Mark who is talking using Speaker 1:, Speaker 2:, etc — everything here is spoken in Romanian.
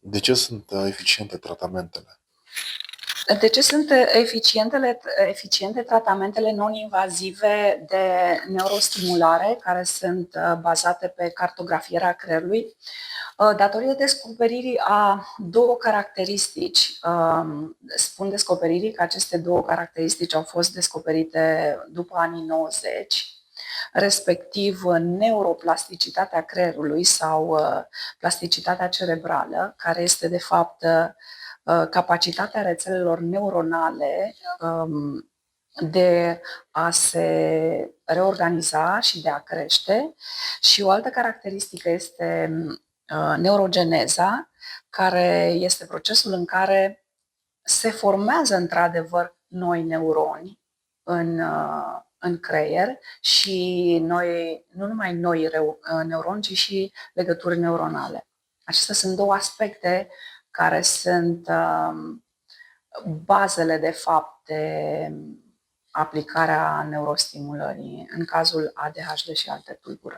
Speaker 1: De ce sunt eficiente tratamentele?
Speaker 2: De ce sunt eficiente tratamentele non-invazive de neurostimulare, care sunt bazate pe cartografierea creierului? Datorită descoperirii a două caracteristici. Spun descoperirii că aceste două caracteristici au fost descoperite după anii 90, respectiv neuroplasticitatea creierului sau plasticitatea cerebrală, care este de fapt capacitatea rețelelor neuronale de a se reorganiza și de a crește. Și o altă caracteristică este neurogeneza, care este procesul în care se formează într-adevăr noi neuroni în creier și nu numai noi neuroni, ci și legături neuronale. Acestea sunt două aspecte care sunt bazele, de fapt, de aplicarea neurostimulării în cazul ADHD și alte tulburări.